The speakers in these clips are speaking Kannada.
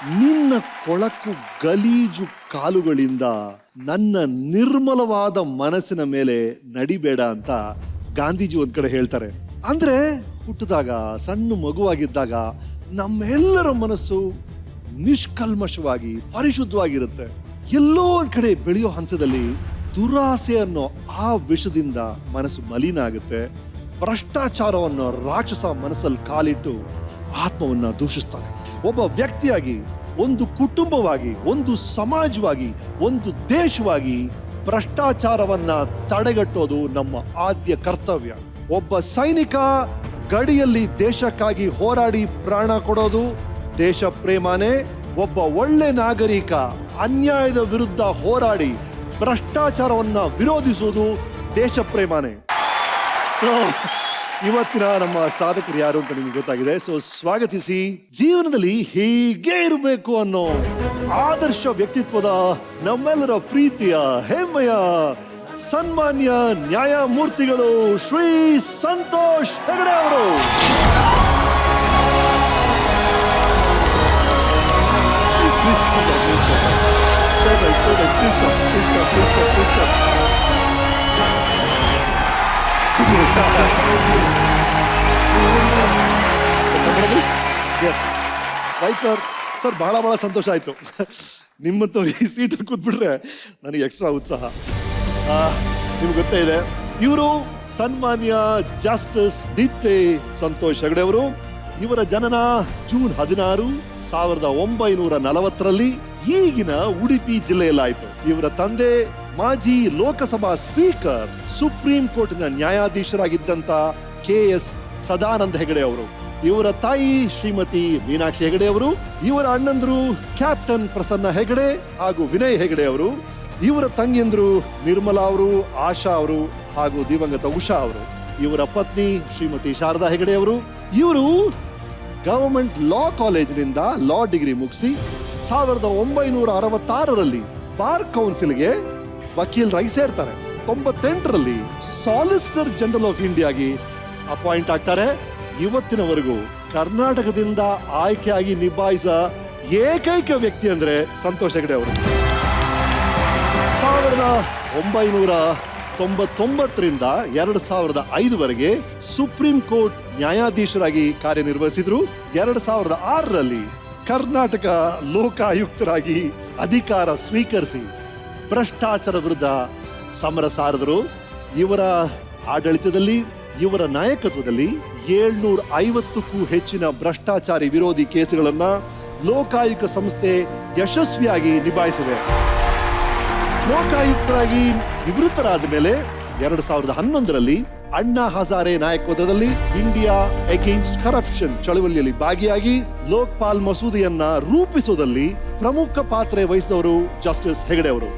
ನಿನ್ನ ಕೊಳಕು ಗಲೀಜು ಕಾಲುಗಳಿಂದ ನನ್ನ ನಿರ್ಮಲವಾದ ಮನಸ್ಸಿನ ಮೇಲೆ ನಡಿಬೇಡ ಅಂತ ಗಾಂಧೀಜಿ ಒಂದ್ ಕಡೆ ಹೇಳ್ತಾರೆ. ಅಂದ್ರೆ ಹುಟ್ಟಿದಾಗ ಸಣ್ಣ ಮಗುವಾಗಿದ್ದಾಗ ನಮ್ಮೆಲ್ಲರ ಮನಸ್ಸು ನಿಷ್ಕಲ್ಮಶವಾಗಿ ಪರಿಶುದ್ಧವಾಗಿರುತ್ತೆ. ಎಲ್ಲೋ ಒಂದ್ ಕಡೆ ಬೆಳೆಯೋ ಹಂತದಲ್ಲಿ ದುರಾಸೆ ಅನ್ನೋ ಆ ವಿಷದಿಂದ ಮನಸ್ಸು ಮಲಿನ ಆಗುತ್ತೆ. ಭ್ರಷ್ಟಾಚಾರ ಅನ್ನೋ ರಾಕ್ಷಸ ಮನಸ್ಸಲ್ಲಿ ಕಾಲಿಟ್ಟು ಆತ್ಮವನ್ನ ದೂಷಿಸ್ತಾನೆ. ಒಬ್ಬ ವ್ಯಕ್ತಿಯಾಗಿ, ಒಂದು ಕುಟುಂಬವಾಗಿ, ಒಂದು ಸಮಾಜವಾಗಿ, ಒಂದು ದೇಶವಾಗಿ ಭ್ರಷ್ಟಾಚಾರವನ್ನ ತಡೆಗಟ್ಟೋದು ನಮ್ಮ ಆದ್ಯ ಕರ್ತವ್ಯ. ಒಬ್ಬ ಸೈನಿಕ ಗಡಿಯಲ್ಲಿ ದೇಶಕ್ಕಾಗಿ ಹೋರಾಡಿ ಪ್ರಾಣ ಕೊಡೋದು ದೇಶ ಪ್ರೇಮನೇ. ಒಬ್ಬ ಒಳ್ಳೆ ನಾಗರಿಕ ಅನ್ಯಾಯದ ವಿರುದ್ಧ ಹೋರಾಡಿ ಭ್ರಷ್ಟಾಚಾರವನ್ನ ವಿರೋಧಿಸುವುದು ದೇಶ ಪ್ರೇಮನೇ. ಸೊ ಇವತ್ತಿನ ನಮ್ಮ ಸಾಧಕರು ಯಾರು ಅಂತ ನಿಮ್ಗೆ ಗೊತ್ತಾಗಿದೆ. ಸೊ ಸ್ವಾಗತಿಸಿ, ಜೀವನದಲ್ಲಿ ಹೀಗೆ ಇರಬೇಕು ಅನ್ನೋ ಆದರ್ಶ ವ್ಯಕ್ತಿತ್ವದ ನಮ್ಮೆಲ್ಲರ ಪ್ರೀತಿಯ ಹೆಮ್ಮೆಯ ಸನ್ಮಾನ್ಯ ನ್ಯಾಯಮೂರ್ತಿಗಳು ಶ್ರೀ ಸಂತೋಷ್ ಹೆಗಡೆ ಅವರು. Right sir. ಸರ್ ಬಹಳ ಸಂತೋಷ ಆಯ್ತು. ನಿಮ್ಮಂತೂ ಈ ಸೀಟಲ್ಲಿ ಕೂತ್ಬಿಟ್ರೆ ನನಗೆ ಎಕ್ಸ್ಟ್ರಾ ಉತ್ಸಾಹ. ನಿಮ್ಗೆ ಗೊತ್ತೇ ಇದೆ, ಇವರು ಸನ್ಮಾನ್ಯ ಜಸ್ಟಿಸ್ ನಿಟ್ಟೆ ಸಂತೋಷ್ ಹೆಗಡೆ ಅವರು. ಇವರ ಜನನ ಜೂನ್ 16, 1940 ಈಗಿನ ಉಡುಪಿ ಜಿಲ್ಲೆಯಲ್ಲಾಯ್ತು. ಇವರ ತಂದೆ ಮಾಜಿ ಲೋಕಸಭಾ ಸ್ಪೀಕರ್, ಸುಪ್ರೀಂ ಕೋರ್ಟ್ನ ನ್ಯಾಯಾಧೀಶರಾಗಿದ್ದಂತ KS ಸದಾನಂದ ಹೆಗಡೆ ಅವರು. ಇವರ ತಾಯಿ ಶ್ರೀಮತಿ ಮೀನಾಕ್ಷಿ ಹೆಗಡೆ ಅವರು. ಇವರ ಅಣ್ಣಂದ್ರು ಕ್ಯಾಪ್ಟನ್ ಪ್ರಸನ್ನ ಹೆಗಡೆ ಹಾಗೂ ವಿನಯ್ ಹೆಗಡೆ ಅವರು. ಇವರ ತಂಗಿಯಂದ್ರು ನಿರ್ಮಲಾ ಅವರು, ಆಶಾ ಅವರು ಹಾಗೂ ದಿವಂಗತ ಉಷಾ ಅವರು. ಇವರ ಪತ್ನಿ ಶ್ರೀಮತಿ ಶಾರದಾ ಹೆಗಡೆ ಅವರು. ಇವರು ಗವರ್ಮೆಂಟ್ ಲಾ ಕಾಲೇಜಿನಿಂದ ಲಾ ಡಿಗ್ರಿ ಮುಗಿಸಿ 1966 ಬಾರ್ ಕೌನ್ಸಿಲ್ಗೆ ವಕೀಲರಾಗಿ ಸೇರ್ತಾರೆ. 98 ಸಾಲಿಸಿಟರ್ ಜನರಲ್ ಆಫ್ ಇಂಡಿಯಾಗಿ ಅಪಾಯಿಂಟ್ ಆಗ್ತಾರೆ. ಇವತ್ತಿನವರೆಗೂ ಕರ್ನಾಟಕದಿಂದ ಆಯ್ಕೆಯಾಗಿ ನಿಭಾಯಿಸ ಏಕೈಕ ವ್ಯಕ್ತಿ ಅಂದ್ರೆ ಸಂತೋಷ್ ಹೆಗಡೆ ಅವರು. 1999 2005 ಸುಪ್ರೀಂ ಕೋರ್ಟ್ ನ್ಯಾಯಾಧೀಶರಾಗಿ ಕಾರ್ಯನಿರ್ವಹಿಸಿದ್ರು. 2006 ಕರ್ನಾಟಕ ಲೋಕಾಯುಕ್ತರಾಗಿ ಅಧಿಕಾರ ಸ್ವೀಕರಿಸಿ ಭ್ರಷ್ಟಾಚಾರ ವಿರುದ್ಧ ಸಮರ ಸಾರಿದರು. ಇವರ ಆಡಳಿತದಲ್ಲಿ, ಇವರ ನಾಯಕತ್ವದಲ್ಲಿ 750ಕ್ಕೂ ಹೆಚ್ಚಿನ ಭ್ರಷ್ಟಾಚಾರಿ ವಿರೋಧಿ ಕೇಸುಗಳನ್ನ ಲೋಕಾಯುಕ್ತ ಸಂಸ್ಥೆ ಯಶಸ್ವಿಯಾಗಿ ನಿಭಾಯಿಸಿದೆ. ಲೋಕಾಯುಕ್ತರಾಗಿ ನಿವೃತ್ತರಾದ ಮೇಲೆ 2011 ಅಣ್ಣಾ ಹಜಾರೆ ನಾಯಕತ್ವದಲ್ಲಿ ಇಂಡಿಯಾ ಅಗೇನ್ಸ್ಟ್ ಕರಪ್ಷನ್ ಚಳವಳಿಯಲ್ಲಿ ಭಾಗಿಯಾಗಿ ಲೋಕ್ಪಾಲ್ ಮಸೂದೆಯನ್ನ ರೂಪಿಸುವುದರಲ್ಲಿ ಪ್ರಮುಖ ಪಾತ್ರ ವಹಿಸಿದವರು ಜಸ್ಟಿಸ್ ಹೆಗಡೆ ಅವರು.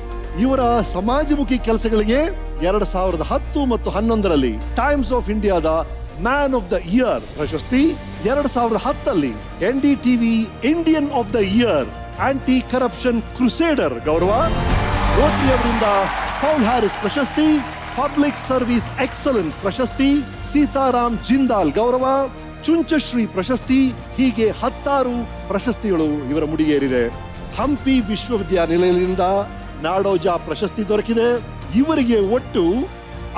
ಇವರ ಸಮಾಜಮುಖಿ ಕೆಲಸಗಳಿಗೆ 2010 ಮತ್ತು 11 ಟೈಮ್ಸ್ ಆಫ್ ಇಂಡಿಯಾದ ಮ್ಯಾನ್ ಆಫ್ ದ ಇಯರ್ ಪ್ರಶಸ್ತಿ, 2010 NDTV Indian of the year anti corruption crusader ಗೌರವ, ರೋಟರಿ ಅವರಿಂದ ಪೌಲ್ ಹ್ಯಾರಿಸ್ ಪ್ರಶಸ್ತಿ, ಪಬ್ಲಿಕ್ ಸರ್ವಿಸ್ ಎಕ್ಸಲೆನ್ಸ್ ಪ್ರಶಸ್ತಿ, ಸೀತಾರಾಮ್ ಜಿಂದಾಲ್ ಗೌರವ, ಚುಂಚಶ್ರೀ ಪ್ರಶಸ್ತಿ, ಹೀಗೆ 10 ಪ್ರಶಸ್ತಿಗಳು ಇವರ ಮುಡಿಗೇರಿದೆ. ಹಂಪಿ ವಿಶ್ವವಿದ್ಯಾನಿಲಯದಿಂದ ನಾಡೋಜ ಪ್ರಶಸ್ತಿ ದೊರಕಿದೆ. ಇವರಿಗೆ ಒಟ್ಟು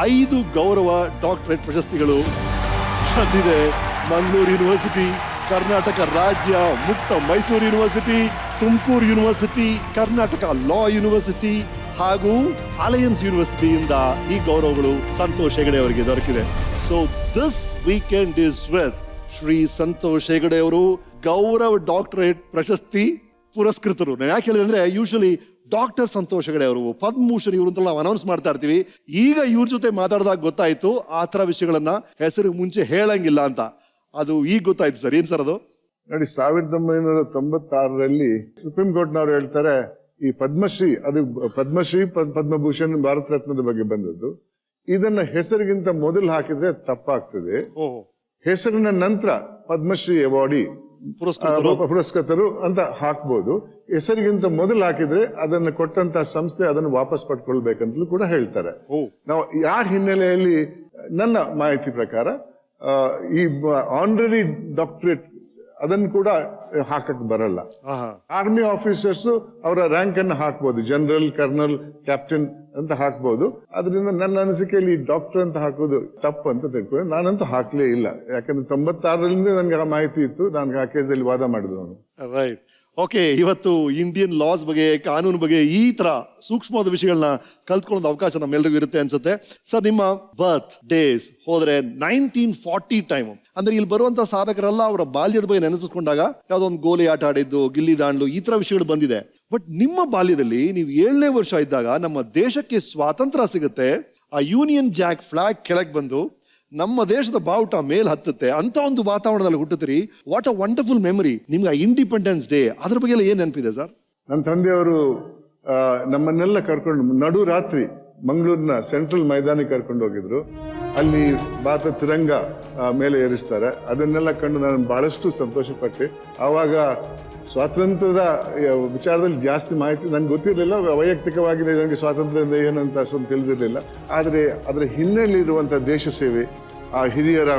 5 ಗೌರವ ಡಾಕ್ಟರೇಟ್ ಪ್ರಶಸ್ತಿಗಳು ಸಂದಿದೆ. ಮಂಗಳೂರು ಯೂನಿವರ್ಸಿಟಿ, ಕರ್ನಾಟಕ ರಾಜ್ಯ ಮುಕ್ತ ಮೈಸೂರು ಯೂನಿವರ್ಸಿಟಿ, ತುಮಕೂರು ಯೂನಿವರ್ಸಿಟಿ, ಕರ್ನಾಟಕ ಲಾ ಯೂನಿವರ್ಸಿಟಿ ಹಾಗೂ ಅಲಯನ್ಸ್ ಯೂನಿವರ್ಸಿಟಿಯಿಂದ ಈ ಗೌರವಗಳು ಸಂತೋಷ್ ಹೆಗಡೆ ಅವರಿಗೆ ದೊರಕಿದೆ. So this weekend is with Shri Santosh Hegde ಅವರು, ಗೌರವ ಡಾಕ್ಟರೇಟ್ ಪ್ರಶಸ್ತಿ ಪುರಸ್ಕೃತರು. ನಾನು ಯಾಕೆ ಹೇಳಿದೆ ಅಂದ್ರೆ, ಯೂಶಲಿ ಡಾಕ್ಟರ್ ಸಂತೋಷ್ ಹೆಗಡೆ ಅವರು, ಪದ್ಮಭೂಷಣ್ ಇವರು ಅಂತ ನಾವು ಅನೌನ್ಸ್ ಮಾಡ್ತಾ ಇರ್ತೀವಿ. ಈಗ ಇವ್ರ ಜೊತೆ ಮಾತಾಡಿದಾಗ ಗೊತ್ತಾಯ್ತು ಆ ತರ ವಿಷಯಗಳನ್ನ ಹೆಸರು ಮುಂಚೆ ಹೇಳಂಗಿಲ್ಲ ಅಂತ. ಅದು ಈಗ ಗೊತ್ತಾಯ್ತು ಸರ್. ಏನ್ ಸರ್ ಅದು? ನೋಡಿ, 1996 ಸುಪ್ರೀಂ ಕೋರ್ಟ್ನವರು ಹೇಳ್ತಾರೆ, ಈ ಪದ್ಮಶ್ರೀ, ಅದು ಪದ್ಮಶ್ರೀ ಪದ್ಮಭೂಷಣ್ ಭಾರತ ರತ್ನದ ಬಗ್ಗೆ ಬಂದದ್ದು. ಇದನ್ನ ಹೆಸರಿಗಿಂತ ಮೊದಲು ಹಾಕಿದ್ರೆ ತಪ್ಪಾಗ್ತದೆ. ಹೆಸರಿನ ನಂತರ ಪದ್ಮಶ್ರೀ ಅವಾರ್ಡಿ ಪುರಸ್ಕೃತರು ಅಂತ ಹಾಕ್ಬೋದು. ಹೆಸರಿಗಿಂತ ಮೊದಲು ಹಾಕಿದ್ರೆ ಅದನ್ನು ಕೊಟ್ಟಂತ ಸಂಸ್ಥೆ ಅದನ್ನು ವಾಪಸ್ ಪಡ್ಕೊಳ್ಬೇಕಂತಲೂ ಕೂಡ ಹೇಳ್ತಾರೆ. ನಾವು ಯಾರ ಹಿನ್ನೆಲೆಯಲ್ಲಿ, ನನ್ನ ಮಾಹಿತಿ ಪ್ರಕಾರ ಈ ಆನರರಿ ಡಾಕ್ಟರೇಟ್ ಅದನ್ನು ಕೂಡ ಹಾಕಕ್ ಬರಲ್ಲ. ಆಹಾ. ಆರ್ಮಿ ಆಫೀಸರ್ಸ್ ಅವರ ರ್ಯಾಂಕ್ ಅನ್ನು ಹಾಕ್ಬೋದು, ಜನರಲ್, ಕರ್ನಲ್, ಕ್ಯಾಪ್ಟನ್ ಅಂತ ಹಾಕ್ಬೋದು. ಅದರಿಂದ ನನ್ನ ಅನಿಸಿಕೆಯಲ್ಲಿ ಡಾಕ್ಟರ್ ಅಂತ ಹಾಕೋದು ತಪ್ಪು ಅಂತ ತಿಳ್ಕೊಂಡು ನಾನಂತೂ ಹಾಕ್ಲೇ ಇಲ್ಲ. ಯಾಕಂದ್ರೆ 96ರಿಂದ ನನಗೆ ಆ ಮಾಹಿತಿ ಇತ್ತು, ನಾನು ಆ ಕೇಸಲ್ಲಿ ವಾದ ಮಾಡಿದವನು. ರೈಟ್. ಓಕೆ, ಇವತ್ತು ಇಂಡಿಯನ್ ಲಾಸ್ ಬಗ್ಗೆ, ಕಾನೂನು ಬಗ್ಗೆ ಈ ತರ ಸೂಕ್ಷ್ಮವಾದ ವಿಷಯಗಳನ್ನ ಕಲ್ತ್ಕೊಳ್ಳೋ ಅವಕಾಶ ನಮ್ಮೆಲ್ಲರಿಗೂ ಇರುತ್ತೆ ಅನ್ಸುತ್ತೆ. ಸರ್, ನಿಮ್ಮ ಬರ್ತ್ ಡೇಸ್ ಹೋದ್ರೆ 1940 ಟೈಮ್ ಅಂದ್ರೆ ಇಲ್ಲಿ ಬರುವಂತ ಸಾಧಕರೆಲ್ಲ ಅವರ ಬಾಲ್ಯದ ಬಗ್ಗೆ ನೆನೆಸ್ಕೊಂಡಾಗ ಯಾವ್ದೋ ಒಂದು ಗೋಲಿ ಆಟ ಆಡಿದ್ದು, ಗಿಲ್ಲಿ ದಾಂಡ್ಲು, ಈ ತರ ವಿಷಯಗಳು ಬಂದಿದೆ. ಬಟ್ ನಿಮ್ಮ ಬಾಲ್ಯದಲ್ಲಿ ನೀವು 7ನೇ ವರ್ಷ ಇದ್ದಾಗ ನಮ್ಮ ದೇಶಕ್ಕೆ ಸ್ವಾತಂತ್ರ್ಯ ಸಿಗುತ್ತೆ, ಆ ಯೂನಿಯನ್ ಜಾಕ್ ಫ್ಲಾಗ್ ಕೆಳಗೆ ಬಂದು ನಮ್ಮ ದೇಶದ ಬಾವುಟ ಮೇಲ್ ಹತ್ತುತ್ತೆ, ಅಂತ ಒಂದು ವಾತಾವರಣದಲ್ಲಿ ಹುಟ್ಟುತ್ತೀರಿ. What a wonderful memory. ನಿಮ್ಗೆ ಇಂಡಿಪೆಂಡೆನ್ಸ್ ಡೇ ಅದ್ರ ಬಗ್ಗೆ ಎಲ್ಲ ಏನ್ ನೆನಪಿದೆ ಸರ್? ನನ್ನ ತಂದೆಯವರು ನಮ್ಮನ್ನೆಲ್ಲ ಕರ್ಕೊಂಡು ನಡು ರಾತ್ರಿ ಮಂಗಳೂರಿನ ಸೆಂಟ್ರಲ್ ಮೈದಾನಿಗೆ ಕರ್ಕೊಂಡು ಹೋಗಿದ್ರು. ಅಲ್ಲಿ ಭಾರತ ತಿರಂಗ ಮೇಲೆ ಏರಿಸ್ತಾರೆ. ಅದನ್ನೆಲ್ಲ ಕಂಡು ನಾನು ಬಹಳಷ್ಟು ಸಂತೋಷ ಪಟ್ಟೆ. ಆವಾಗ ಸ್ವಾತಂತ್ರ್ಯದ ವಿಚಾರದಲ್ಲಿ ಜಾಸ್ತಿ ಮಾಹಿತಿ ನಂಗೆ ಗೊತ್ತಿರಲಿಲ್ಲ. ವೈಯಕ್ತಿಕವಾಗಿ ನನಗೆ ಸ್ವಾತಂತ್ರ್ಯದಿಂದ ಏನಂತ ಅಷ್ಟೊಂದು ತಿಳಿದಿರಲಿಲ್ಲ. ಆದರೆ ಅದರ ಹಿನ್ನೆಲೆ ಇರುವಂಥ ದೇಶ ಸೇವೆ, ಆ ಹಿರಿಯರ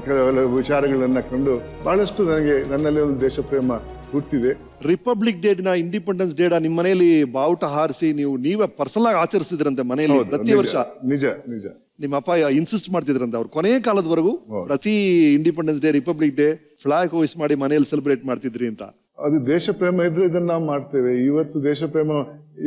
ಕೆಲವು ವಿಚಾರಗಳನ್ನ ಕಂಡು ಬಹಳಷ್ಟು ನನಗೆ ನನ್ನಲ್ಲಿ ಒಂದು ದೇಶ ಪ್ರೇಮ ಹುಟ್ಟಿದೆ. ರಿಪಬ್ಲಿಕ್ ಡೇ ದಿನ, ಇಂಡಿಪೆಂಡೆನ್ಸ್ ಡೇ ನಿಮ್ಮ ಮನೆಯಲ್ಲಿ ಬಾವುಟ ಹಾರಿಸಿ ನೀವೇ ಪರ್ಸನಲ್ ಆಗಿ ಆಚರಿಸಿದ್ರಂತೆ ಮನೆಯಲ್ಲಿ ಪ್ರತಿ ವರ್ಷ? ನಿಜ ನಿಜ. ನಿಮ್ಮ ಅಪ್ಪ ಇನ್ಸಿಸ್ಟ್ ಮಾಡ್ತಿದ್ರಂತೆ ಅವ್ರು ಕೊನೆಯ ಕಾಲದವರೆಗೂ ಪ್ರತಿ independence day, republic day flag hoist ಮಾಡಿ ಮನೆಯಲ್ಲಿ ಸೆಲೆಬ್ರೇಟ್ ಮಾಡ್ತಿದ್ರಿ ಅಂತ. ಅದು ದೇಶ ಪ್ರೇಮ ಇದ್ರೆ ಇದನ್ನ ನಾವು ಮಾಡ್ತೇವೆ. ಇವತ್ತು ದೇಶ ಪ್ರೇಮ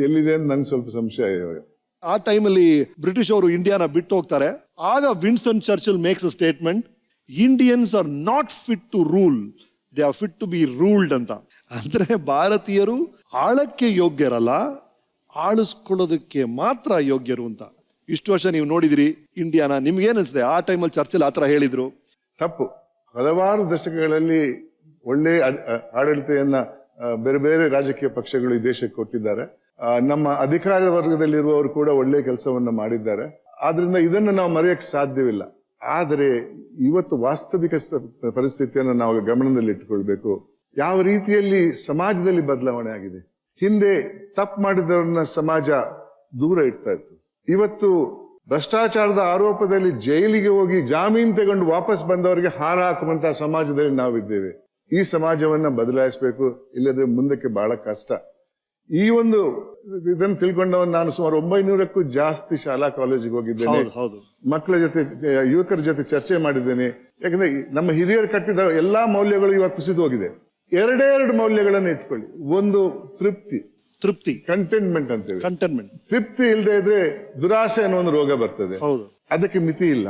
ಎಲ್ಲಿದೆ ಅಂತ ನಂಗೆ ಸ್ವಲ್ಪ ಸಂಶಯ ಇವಾಗ. ಆ ಟೈಮಲ್ಲಿ ಬ್ರಿಟಿಷ್ ಅವರು ಇಂಡಿಯಾನ ಬಿಟ್ಟು ಹೋಗ್ತಾರೆ. ಆಗ Winston Churchill makes a statement, Indians are not fit to rule, they are fit to be ruled ಅಂತ. ಅಂದ್ರೆ ಭಾರತೀಯರು ಆಳಕ್ಕೆ ಯೋಗ್ಯರಲ್ಲ, ಆಳಿಸ್ಕೊಳ್ಳೋದಕ್ಕೆ ಮಾತ್ರ ಯೋಗ್ಯರು ಅಂತ. ಇಷ್ಟು ವರ್ಷ ನೀವು ನೋಡಿದಿರಿ ಇಂಡಿಯಾನ, ನಿಮ್ಗೇನ್ ಅನ್ಸಿದೆ ಆ ಟೈಮಲ್ಲಿ ಚರ್ಚಿಲ್ ಆತರ ಹೇಳಿದ್ರು? ತಪ್ಪು. ಹಲವಾರು ದಶಕಗಳಲ್ಲಿ ಒಳ್ಳೆ ಆಡಳಿತೆಯನ್ನ ಬೇರೆ ಬೇರೆ ರಾಜಕೀಯ ಪಕ್ಷಗಳು ಈ ದೇಶಕ್ಕೆ ಕೊಟ್ಟಿದ್ದಾರೆ. ನಮ್ಮ ಅಧಿಕಾರ ವರ್ಗದಲ್ಲಿರುವವರು ಕೂಡ ಒಳ್ಳೆ ಕೆಲಸವನ್ನ ಮಾಡಿದ್ದಾರೆ. ಆದ್ರಿಂದ ಇದನ್ನು ನಾವು ಮರೆಯಕ್ಕೆ ಸಾಧ್ಯವಿಲ್ಲ. ಆದರೆ ಇವತ್ತು ವಾಸ್ತವಿಕ ಪರಿಸ್ಥಿತಿಯನ್ನು ನಾವು ಗಮನದಲ್ಲಿ ಇಟ್ಟುಕೊಳ್ಬೇಕು. ಯಾವ ರೀತಿಯಲ್ಲಿ ಸಮಾಜದಲ್ಲಿ ಬದಲಾವಣೆ ಆಗಿದೆ. ಹಿಂದೆ ತಪ್ಪು ಮಾಡಿದವರನ್ನ ಸಮಾಜ ದೂರ ಇಡ್ತಾ ಇತ್ತು. ಇವತ್ತು ಭ್ರಷ್ಟಾಚಾರದ ಆರೋಪದಲ್ಲಿ ಜೈಲಿಗೆ ಹೋಗಿ ಜಾಮೀನು ತಗೊಂಡು ವಾಪಸ್ ಬಂದವರಿಗೆ ಹಾರ ಹಾಕುವಂತಹ ಸಮಾಜದಲ್ಲಿ ನಾವಿದ್ದೇವೆ. ಈ ಸಮಾಜವನ್ನ ಬದಲಾಯಿಸಬೇಕು, ಇಲ್ಲದ್ರೆ ಮುಂದಕ್ಕೆ ಬಹಳ ಕಷ್ಟ. ಈ ಒಂದು ಇದನ್ನು ತಿಳ್ಕೊಂಡವನು ನಾನು ಸುಮಾರು 900ಕ್ಕೂ ಜಾಸ್ತಿ ಶಾಲಾ ಕಾಲೇಜಿಗೆ ಹೋಗಿದ್ದೇನೆ. ಮಕ್ಕಳ ಜೊತೆ, ಯುವಕರ ಜೊತೆ ಚರ್ಚೆ ಮಾಡಿದ್ದೇನೆ. ಯಾಕಂದ್ರೆ ನಮ್ಮ ಹಿರಿಯರು ಕಟ್ಟಿದ ಎಲ್ಲಾ ಮೌಲ್ಯಗಳು ಇವಾಗ ಕುಸಿದು ಹೋಗಿದೆ. ಎರಡು ಮೌಲ್ಯಗಳನ್ನು ಇಟ್ಕೊಳ್ಳಿ. ಒಂದು ತೃಪ್ತಿ, ಕಂಟೆಂಟ್ಮೆಂಟ್ ಅಂತೇವೆ. ತೃಪ್ತಿ ಇಲ್ಲದೆ ಇದ್ರೆ ದುರಾಸೆ ಅನ್ನೋ ಒಂದು ರೋಗ ಬರ್ತದೆ. ಅದಕ್ಕೆ ಮಿತಿ ಇಲ್ಲ.